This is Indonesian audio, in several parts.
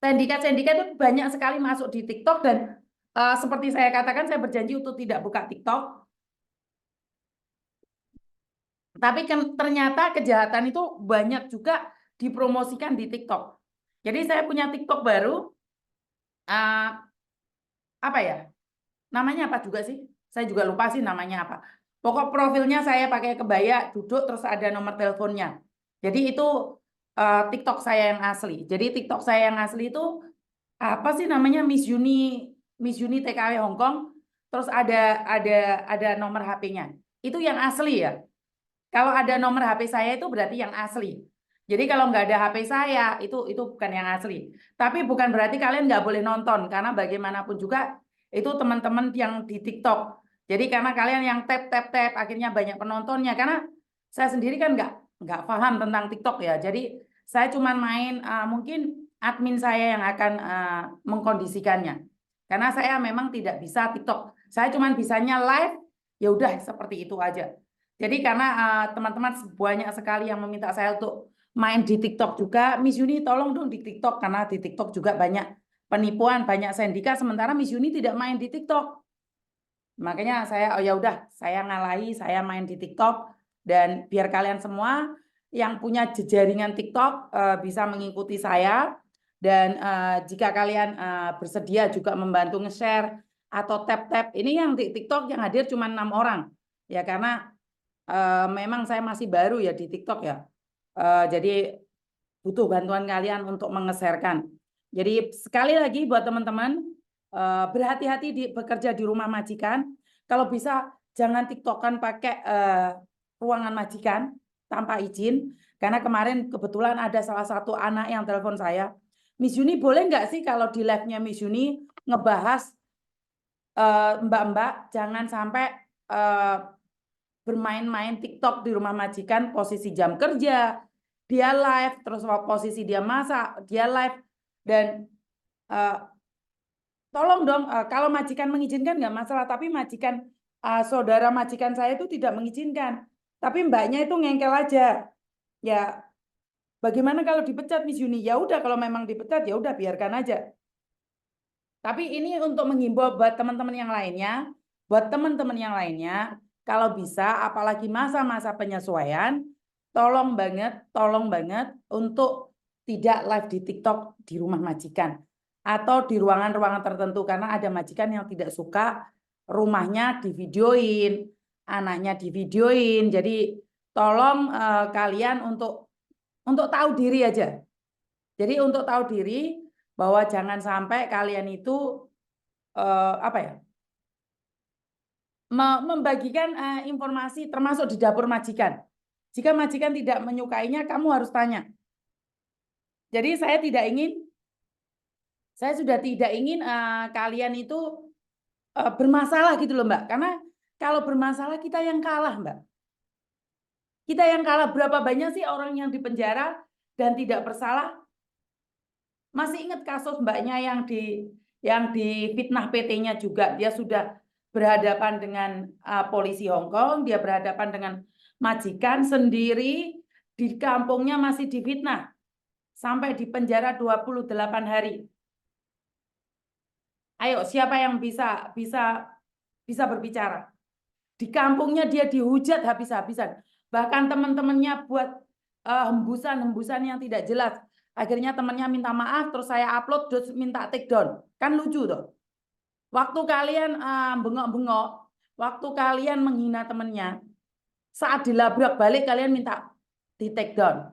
Sendika itu banyak sekali masuk di TikTok dan seperti saya katakan, saya berjanji untuk tidak buka TikTok. Tapi ternyata kejahatan itu banyak juga dipromosikan di TikTok. Jadi saya punya TikTok baru, apa ya? Namanya apa juga sih? Saya juga lupa sih namanya apa. Pokok profilnya saya pakai kebaya, duduk terus ada nomor teleponnya. Jadi itu TikTok saya yang asli. Jadi TikTok saya yang asli itu apa sih namanya Miss Uni TKW Hong Kong. Terus ada nomor HP-nya. Itu yang asli ya. Kalau ada nomor HP saya itu berarti yang asli. Jadi kalau nggak ada HP saya itu bukan yang asli. Tapi bukan berarti kalian nggak boleh nonton karena bagaimanapun juga itu teman-teman yang di TikTok. Jadi karena kalian yang tap akhirnya banyak penontonnya karena saya sendiri kan nggak paham tentang TikTok ya. Jadi saya cuma main mungkin admin saya yang akan mengkondisikannya. Karena saya memang tidak bisa TikTok. Saya cuma bisanya live ya udah seperti itu aja. Jadi karena teman-teman banyak sekali yang meminta saya untuk main di TikTok juga, Miss Yuni tolong dong di TikTok karena di TikTok juga banyak penipuan, banyak sendika sementara Miss Yuni tidak main di TikTok. Makanya saya oh ya udah, saya ngalahi, saya main di TikTok dan biar kalian semua yang punya jejaringan TikTok bisa mengikuti saya dan jika kalian bersedia juga membantu nge-share atau tap-tap, ini yang di TikTok yang hadir cuma 6 orang. Ya karena memang saya masih baru ya di TikTok ya. Jadi butuh bantuan kalian untuk mengeserkan. Jadi sekali lagi buat teman-teman berhati-hati bekerja di rumah majikan. Kalau bisa jangan TikTokan pakai ruangan majikan tanpa izin. Karena kemarin kebetulan ada salah satu anak yang telepon saya. Miss Yuni boleh nggak sih kalau di live-nya Miss Yuni ngebahas mbak-mbak jangan sampai bermain-main TikTok di rumah majikan posisi jam kerja, dia live, terus posisi dia masak, dia live, dan tolong dong, kalau majikan mengizinkan nggak masalah, tapi saudara majikan saya itu tidak mengizinkan, tapi mbaknya itu ngengkel aja, ya bagaimana kalau dipecat Miss Yuni? Ya udah kalau memang dipecat ya udah biarkan aja. Tapi ini untuk menghimbau buat teman-teman yang lainnya, kalau bisa, apalagi masa-masa penyesuaian, tolong banget untuk tidak live di TikTok di rumah majikan atau di ruangan-ruangan tertentu karena ada majikan yang tidak suka rumahnya divideoin, anaknya divideoin. Jadi tolong kalian untuk tahu diri aja. Jadi untuk tahu diri bahwa jangan sampai kalian itu apa ya membagikan informasi termasuk di dapur majikan. Jika majikan tidak menyukainya, kamu harus tanya. Jadi saya sudah tidak ingin kalian itu bermasalah gitu loh Mbak. Karena kalau bermasalah kita yang kalah Mbak. Kita yang kalah, berapa banyak sih orang yang dipenjara dan tidak bersalah? Masih ingat kasus mbaknya yang di fitnah PT-nya juga, dia sudah berhadapan dengan polisi Hong Kong, dia berhadapan dengan majikan sendiri di kampungnya masih difitnah sampai di penjara 28 hari. Ayo, siapa yang bisa berbicara? Di kampungnya dia dihujat habis-habisan. Bahkan teman-temannya buat hembusan-hembusan yang tidak jelas. Akhirnya temannya minta maaf, terus saya upload, terus minta take down. Kan lucu tuh. Waktu kalian bengok-bengok, waktu kalian menghina temannya, saat dilabrak balik kalian minta di take down.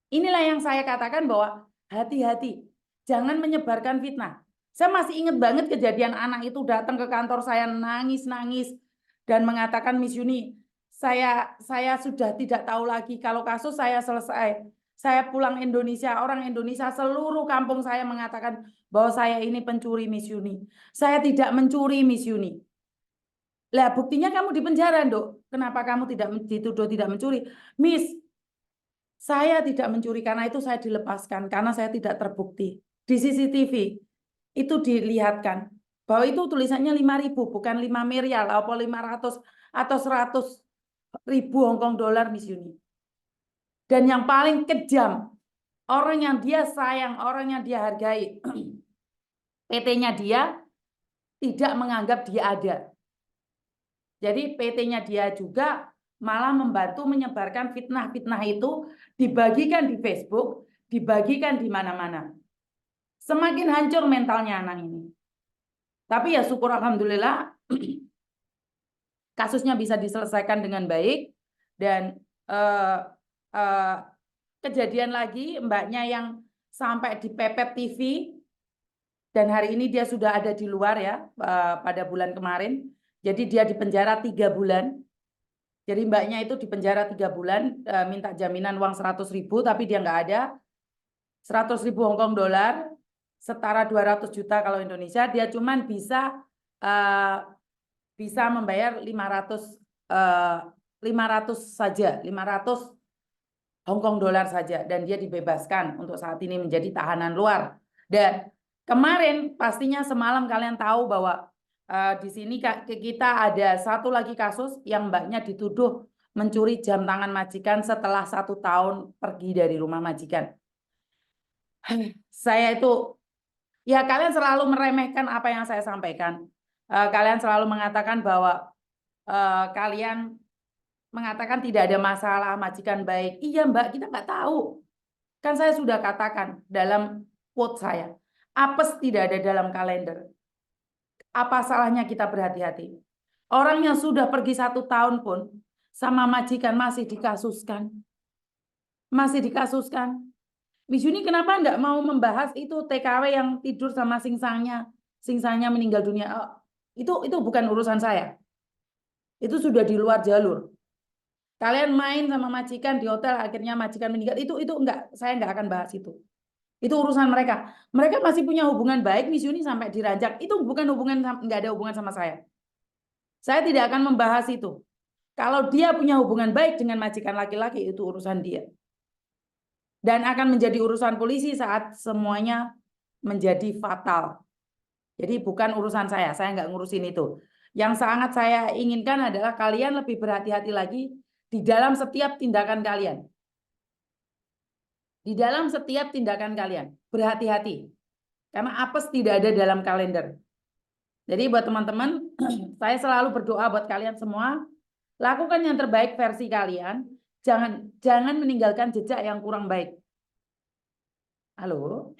Inilah yang saya katakan bahwa hati-hati, jangan menyebarkan fitnah. Saya masih ingat banget kejadian anak itu datang ke kantor saya nangis-nangis dan mengatakan Miss Yuni, saya sudah tidak tahu lagi kalau kasus saya selesai. Saya pulang Indonesia, orang Indonesia seluruh kampung saya mengatakan bahwa saya ini pencuri Miss Yuni. Saya tidak mencuri Miss Yuni. Lah buktinya kamu di penjara, Dok. Kenapa kamu tidak dituduh tidak mencuri? Miss, saya tidak mencuri karena itu saya dilepaskan karena saya tidak terbukti. Di CCTV itu dilihatkan bahwa itu tulisannya 5.000 bukan 5 miliar atau 500 atau 100.000 Hong Kong dolar Miss Yuni. Dan yang paling kejam orang yang dia sayang, orang yang dia hargai, PT-nya dia tidak menganggap dia ada. Jadi PT-nya dia juga malah membantu menyebarkan fitnah-fitnah itu, dibagikan di Facebook, dibagikan di mana-mana. Semakin hancur mentalnya anak ini. Tapi ya syukur alhamdulillah kasusnya bisa diselesaikan dengan baik. Dan kejadian lagi mbaknya yang sampai dipepet TV, dan hari ini dia sudah ada di luar ya pada bulan kemarin. Jadi dia dipenjara 3 bulan. Jadi mbaknya itu dipenjara 3 bulan, minta jaminan uang 100.000, tapi dia nggak ada. 100.000 Hongkong dolar, setara 200 juta kalau Indonesia. Dia cuman bisa membayar 500 saja, 500 Hongkong dolar saja, dan dia dibebaskan untuk saat ini menjadi tahanan luar. Dan kemarin pastinya semalam kalian tahu bahwa di sini kita ada satu lagi kasus yang mbaknya dituduh mencuri jam tangan majikan setelah 1 tahun pergi dari rumah majikan. Saya itu, ya kalian selalu meremehkan apa yang saya sampaikan. Kalian selalu mengatakan bahwa kalian mengatakan tidak ada masalah, majikan baik. Iya Mbak, kita nggak tahu. Kan saya sudah katakan dalam quote saya, apes tidak ada dalam kalender. Apa salahnya kita berhati-hati? Orang yang sudah pergi 1 tahun pun sama majikan masih dikasuskan. Masih dikasuskan. Miss Yuni kenapa enggak mau membahas itu TKW yang tidur sama singsangnya? Singsangnya meninggal dunia. Itu bukan urusan saya. Itu sudah di luar jalur. Kalian main sama majikan di hotel, akhirnya majikan meninggal. Itu enggak, saya enggak akan bahas itu. Itu urusan mereka. Mereka masih punya hubungan baik, Miss Yuni sampai diranjak. Itu bukan hubungan, enggak ada hubungan sama saya. Saya tidak akan membahas itu. Kalau dia punya hubungan baik dengan majikan laki-laki, itu urusan dia. Dan akan menjadi urusan polisi saat semuanya menjadi fatal. Jadi bukan urusan saya nggak ngurusin itu. Yang sangat saya inginkan adalah kalian lebih berhati-hati lagi di dalam setiap tindakan kalian. Di dalam setiap tindakan kalian, berhati-hati. Karena apes tidak ada dalam kalender. Jadi buat teman-teman, saya selalu berdoa buat kalian semua, lakukan yang terbaik versi kalian, jangan meninggalkan jejak yang kurang baik. Halo?